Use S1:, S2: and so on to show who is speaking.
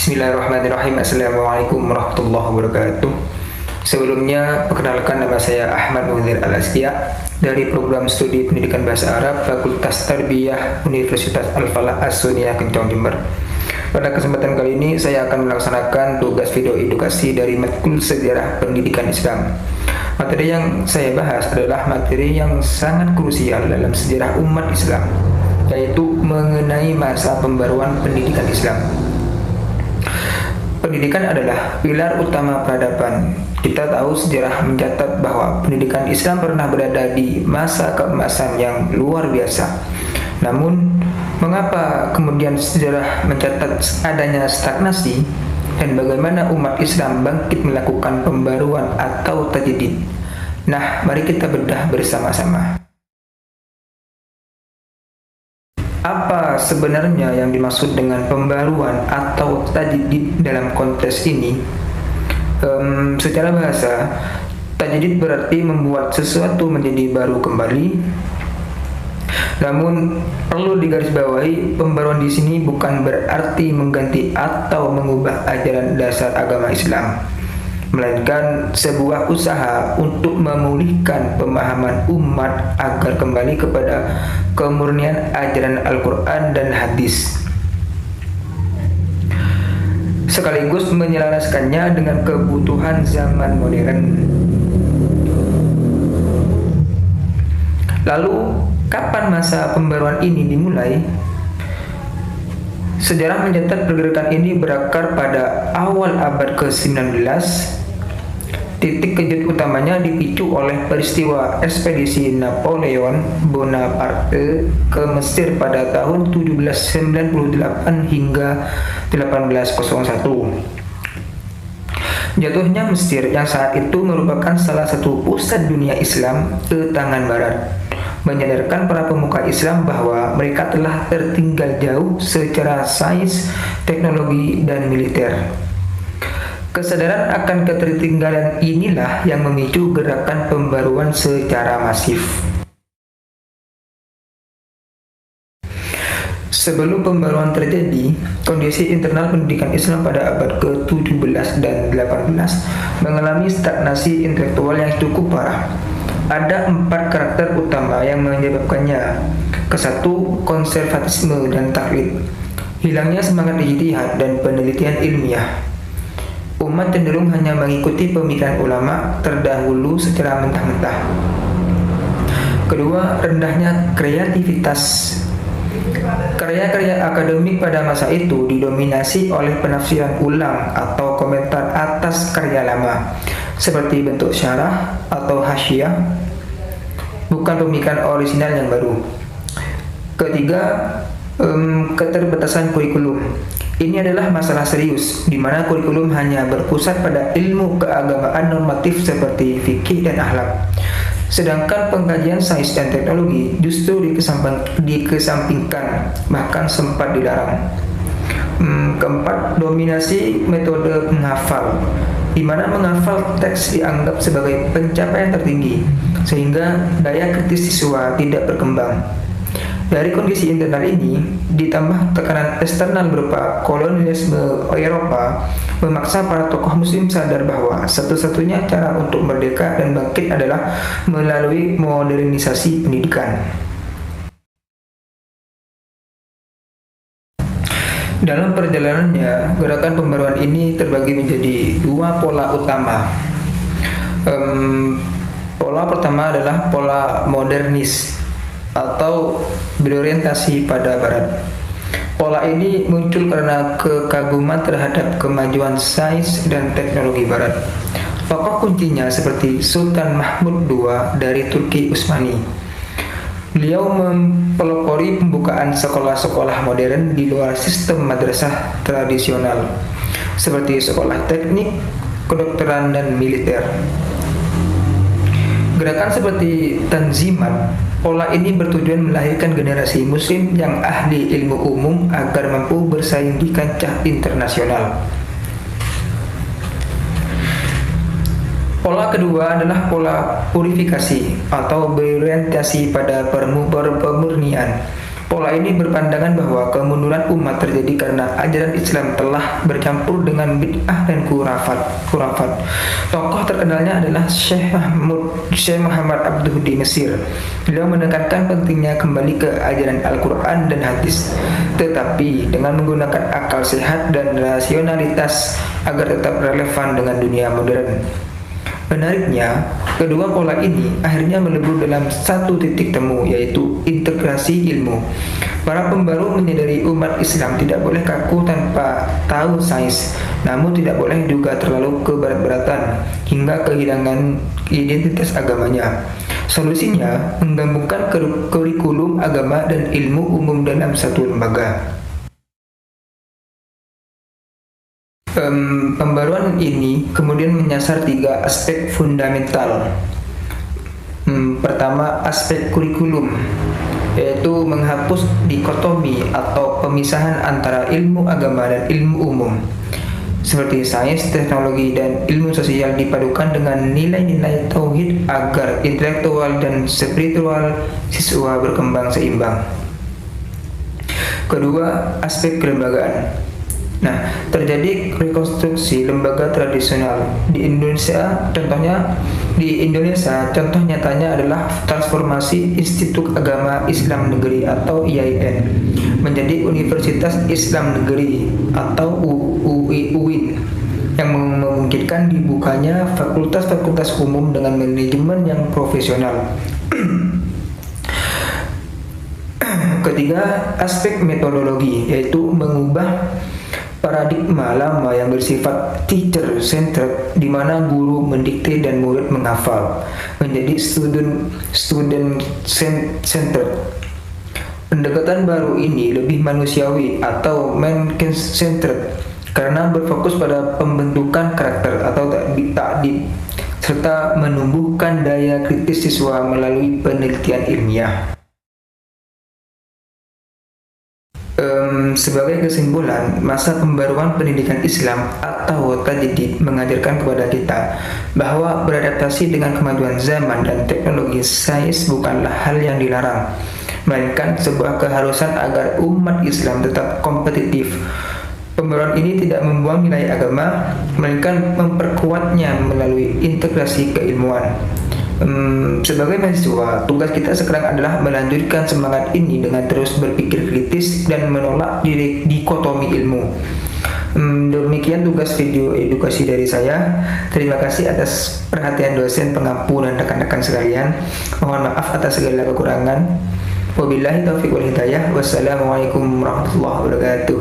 S1: Bismillahirrahmanirrahim. Assalamualaikum warahmatullahi wabarakatuh. Sebelumnya, perkenalkan nama saya Ahmad Munzir Al-Askia dari program studi pendidikan bahasa Arab Fakultas Tarbiyah Universitas Al-Falah As-Sunniyah Kencong Jember. Pada kesempatan kali ini saya akan melaksanakan tugas video edukasi dari matkul sejarah pendidikan Islam. Materi yang saya bahas adalah materi yang sangat krusial dalam sejarah umat Islam, yaitu mengenai masa pembaruan pendidikan Islam. Pendidikan adalah pilar utama peradaban. Kita tahu sejarah mencatat bahwa pendidikan Islam pernah berada di masa keemasan yang luar biasa. Namun, mengapa kemudian sejarah mencatat adanya stagnasi dan bagaimana umat Islam bangkit melakukan pembaruan atau tajdid? Nah, mari kita bedah bersama-sama. Apa sebenarnya yang dimaksud dengan pembaruan atau tajdid dalam konteks ini? Secara bahasa, tajdid berarti membuat sesuatu menjadi baru kembali. Namun perlu digarisbawahi, pembaruan di sini bukan berarti mengganti atau mengubah ajaran dasar agama Islam, melainkan sebuah usaha untuk memulihkan pemahaman umat agar kembali kepada kemurnian ajaran Al-Quran dan hadis, sekaligus menyelaraskannya dengan kebutuhan zaman modern. Lalu, kapan masa pembaruan ini dimulai? Sejarah mencatat pergerakan ini berakar pada awal abad ke-19. Titik kejut utamanya dipicu oleh peristiwa ekspedisi Napoleon Bonaparte ke Mesir pada tahun 1798 hingga 1801. Jatuhnya Mesir yang saat itu merupakan salah satu pusat dunia Islam ke tangan Barat menyadarkan para pemuka Islam bahwa mereka telah tertinggal jauh secara sains, teknologi, dan militer. Kesadaran akan ketertinggalan inilah yang memicu gerakan pembaruan secara masif. Sebelum pembaruan terjadi, kondisi internal pendidikan Islam pada abad ke-17 dan 18 mengalami stagnasi intelektual yang cukup parah. Ada 4 karakter utama yang menyebabkannya. Kesatu, konservatisme dan taklid. Hilangnya semangat ijtihad dan penelitian ilmiah. Umat cenderung hanya mengikuti pemikiran ulama terdahulu secara mentah-mentah. Kedua, rendahnya kreativitas. Karya-karya akademik pada masa itu didominasi oleh penafsiran ulang atau komentar atas karya lama, seperti bentuk syarah atau hasyiah, bukan pemikiran orisinal yang baru. Ketiga, keterbatasan kurikulum. Ini adalah masalah serius, di mana kurikulum hanya berpusat pada ilmu keagamaan normatif seperti fikih dan akhlak, sedangkan pengkajian sains dan teknologi justru dikesampingkan, bahkan sempat dilarang. Keempat, dominasi metode menghafal, di mana menghafal teks dianggap sebagai pencapaian tertinggi, sehingga daya kritis siswa tidak berkembang. Dari kondisi internal ini, ditambah tekanan eksternal berupa kolonialisme Eropa, memaksa para tokoh muslim sadar bahwa satu-satunya cara untuk merdeka dan bangkit adalah melalui modernisasi pendidikan. Dalam perjalanannya, gerakan pembaruan ini terbagi menjadi 2 pola utama. Pola pertama adalah pola modernis atau berorientasi pada Barat. Pola ini muncul karena kekaguman terhadap kemajuan sains dan teknologi Barat. Tokoh kuncinya seperti Sultan Mahmud II dari Turki Utsmani. Beliau mempelopori pembukaan sekolah-sekolah modern di luar sistem madrasah tradisional, seperti sekolah teknik, kedokteran, dan militer. Gerakan seperti Tanzimat, pola ini bertujuan melahirkan generasi muslim yang ahli ilmu umum agar mampu bersaing di kancah internasional. Pola kedua adalah pola purifikasi atau berorientasi pada pemurnian. Pola ini berpandangan bahwa kemunduran umat terjadi karena ajaran Islam telah bercampur dengan bid'ah dan khurafat. Tokoh terkenalnya adalah Syekh Muhammad Abduh di Mesir. Beliau menekankan pentingnya kembali ke ajaran Al-Quran dan hadis, tetapi dengan menggunakan akal sehat dan rasionalitas agar tetap relevan dengan dunia modern. Menariknya, kedua pola ini akhirnya melebur dalam satu titik temu, yaitu integrasi ilmu. Para pembaru menyadari umat Islam tidak boleh kaku tanpa tahu sains, namun tidak boleh juga terlalu keberat-beratan hingga kehilangan identitas agamanya. Solusinya, menggabungkan kurikulum agama dan ilmu umum dalam satu lembaga. Pembaruan ini kemudian menyasar 3 aspek fundamental. Pertama, aspek kurikulum, yaitu menghapus dikotomi atau pemisahan antara ilmu agama dan ilmu umum, seperti sains, teknologi, dan ilmu sosial dipadukan dengan nilai-nilai tauhid agar intelektual dan spiritual siswa berkembang seimbang. Kedua, aspek kelembagaan. Nah, terjadi rekonstruksi lembaga tradisional di Indonesia. Contoh nyatanya adalah transformasi Institut Agama Islam Negeri atau IAIN menjadi Universitas Islam Negeri atau UIN, yang memungkinkan dibukanya fakultas-fakultas umum dengan manajemen yang profesional. Ketiga, aspek metodologi, yaitu mengubah paradigma lama yang bersifat teacher centered, di mana guru mendikte dan murid menghafal, menjadi student centered. Pendekatan baru ini lebih manusiawi atau man centered karena berfokus pada pembentukan karakter atau ta'dib serta menumbuhkan daya kritis siswa melalui penelitian ilmiah. Sebagai kesimpulan, masa pembaruan pendidikan Islam atau tajdid mengajarkan kepada kita bahwa beradaptasi dengan kemajuan zaman dan teknologi sains bukanlah hal yang dilarang, melainkan sebuah keharusan agar umat Islam tetap kompetitif. Pembaruan ini tidak membuang nilai agama, melainkan memperkuatnya melalui integrasi keilmuan. Sebagai mahasiswa, tugas kita sekarang adalah melanjutkan semangat ini dengan terus berpikir kritis dan menolak dikotomi ilmu. Demikian tugas video edukasi dari saya. Terima kasih atas perhatian dosen, pengampu, dan rekan-rekan sekalian. Mohon maaf atas segala kekurangan. Wabillahi taufiq wal hidayah. Wassalamualaikum warahmatullahi wabarakatuh.